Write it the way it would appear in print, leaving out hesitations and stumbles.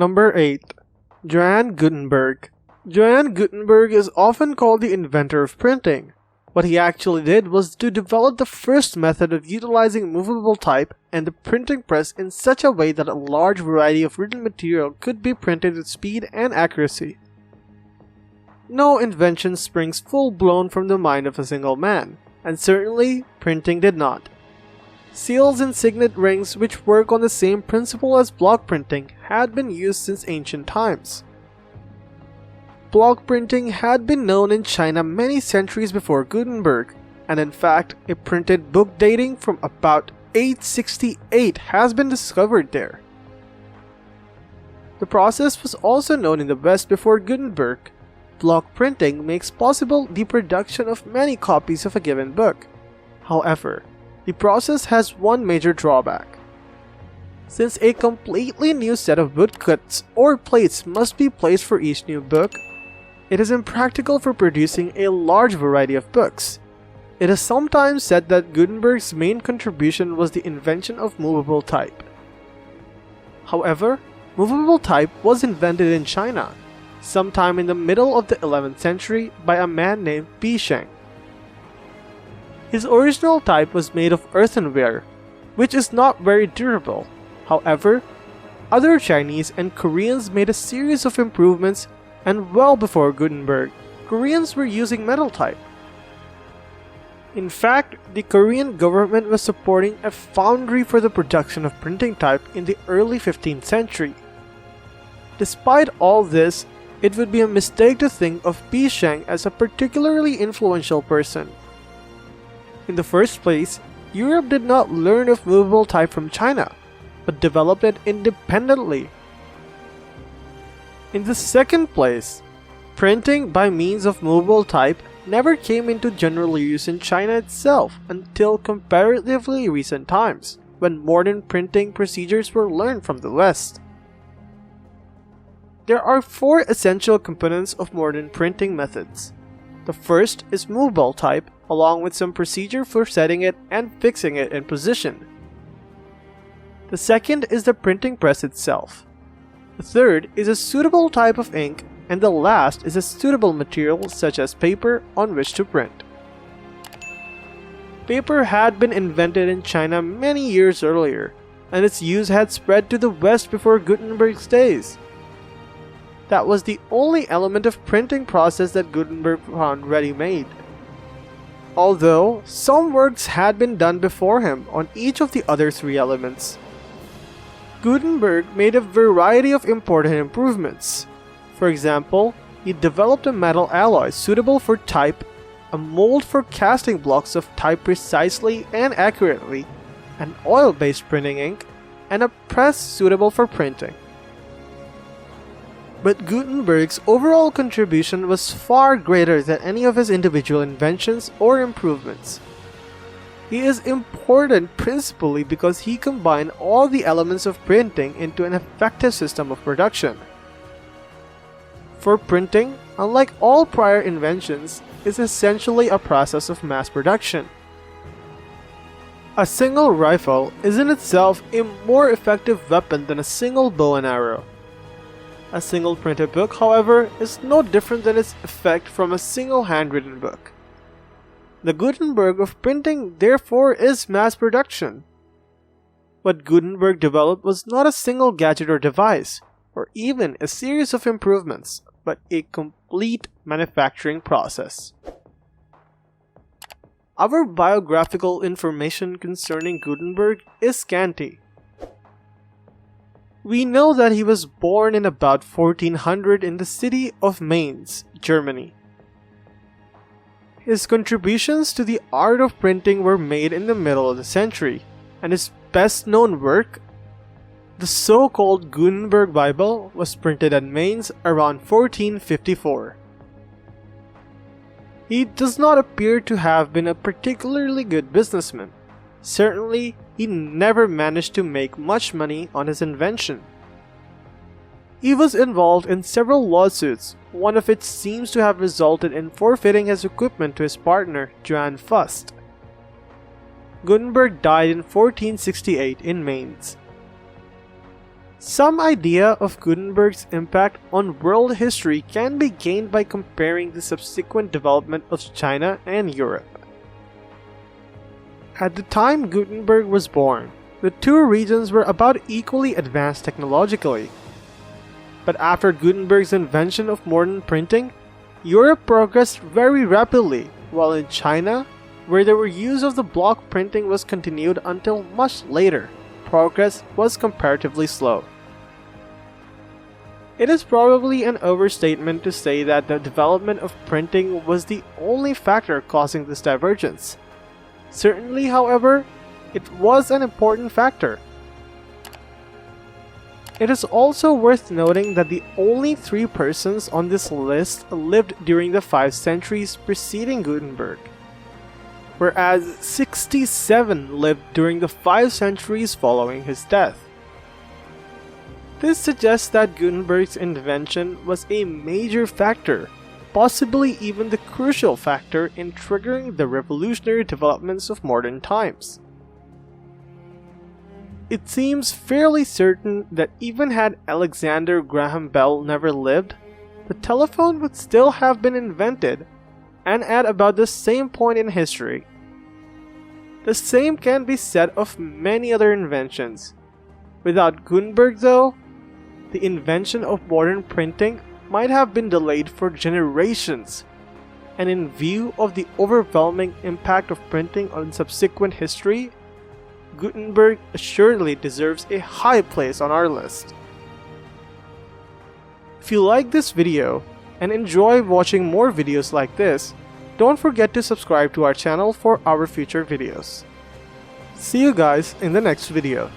Number 8. Johannes Gutenberg. Johannes Gutenberg is often called the inventor of printing. What he actually did was to develop the first method of utilizing movable type and the printing press in such a way that a large variety of written material could be printed with speed and accuracy. No invention springs full-blown from the mind of a single man, and certainly printing did not. Seals and signet rings, which work on the same principle as block printing, had been used since ancient times. Block printing had been known in China many centuries before Gutenberg, and in fact, a printed book dating from about 868 has been discovered there. The process was also known in the West before Gutenberg. Block printing makes possible the production of many copies of a given book. However, the process has one major drawback. Since a completely new set of woodcuts or plates must be placed for each new book, it is impractical for producing a large variety of books. It is sometimes said that Gutenberg's main contribution was the invention of movable type. However, movable type was invented in China, sometime in the middle of the 11th century by a man named Bi Sheng. His original type was made of earthenware, which is not very durable. However, other Chinese and Koreans made a series of improvements, and well before Gutenberg, Koreans were using metal type. In fact, the Korean government was supporting a foundry for the production of printing type in the early 15th century. Despite all this, it would be a mistake to think of Bi Sheng as a particularly influential person. In the first place, Europe did not learn of movable type from China, but developed it independently. In the second place, printing by means of movable type never came into general use in China itself until comparatively recent times, when modern printing procedures were learned from the West. There are 4 essential components of modern printing methods. The first is movable type, along with some procedure for setting it and fixing it in position. The second is the printing press itself. The third is a suitable type of ink, and the last is a suitable material such as paper on which to print. Paper had been invented in China many years earlier, and its use had spread to the West before Gutenberg's days. That was the only element of printing process that Gutenberg found ready-made. Although some works had been done before him on each of the other 3 elements. Gutenberg made a variety of important improvements. For example, he developed a metal alloy suitable for type, a mold for casting blocks of type precisely and accurately, an oil-based printing ink, and a press suitable for printing. But Gutenberg's overall contribution was far greater than any of his individual inventions or improvements. He is important principally because he combined all the elements of printing into an effective system of production. For printing, unlike all prior inventions, is essentially a process of mass production. A single rifle is in itself a more effective weapon than a single bow and arrow. A single printed book, however, is no different than its effect from a single handwritten book. The Gutenberg of printing, therefore, is mass production. What Gutenberg developed was not a single gadget or device, or even a series of improvements, but a complete manufacturing process. Our biographical information concerning Gutenberg is scanty. We know that he was born in about 1400 in the city of Mainz, Germany. His contributions to the art of printing were made in the middle of the century, and his best-known work, the so-called Gutenberg Bible, was printed at Mainz around 1454. He does not appear to have been a particularly good businessman. Certainly, he never managed to make much money on his invention. He was involved in several lawsuits, one of which seems to have resulted in forfeiting his equipment to his partner, Johannes Fust. Gutenberg died in 1468 in Mainz. Some idea of Gutenberg's impact on world history can be gained by comparing the subsequent development of China and Europe. At the time Gutenberg was born, the two regions were about equally advanced technologically. But after Gutenberg's invention of modern printing, Europe progressed very rapidly, while in China, where the use of the block printing was continued until much later, progress was comparatively slow. It is probably an overstatement to say that the development of printing was the only factor causing this divergence. Certainly, however, it was an important factor. It is also worth noting that the only 3 persons on this list lived during the 5 centuries preceding Gutenberg, whereas 67 lived during the 5 centuries following his death. This suggests that Gutenberg's invention was a major factor, possibly even the crucial factor in triggering the revolutionary developments of modern times. It seems fairly certain that even had Alexander Graham Bell never lived, the telephone would still have been invented, and at about the same point in history. The same can be said of many other inventions. Without Gutenberg though, the invention of modern printing might have been delayed for generations, and in view of the overwhelming impact of printing on subsequent history, Gutenberg assuredly deserves a high place on our list. If you like this video and enjoy watching more videos like this, don't forget to subscribe to our channel for our future videos. See you guys in the next video.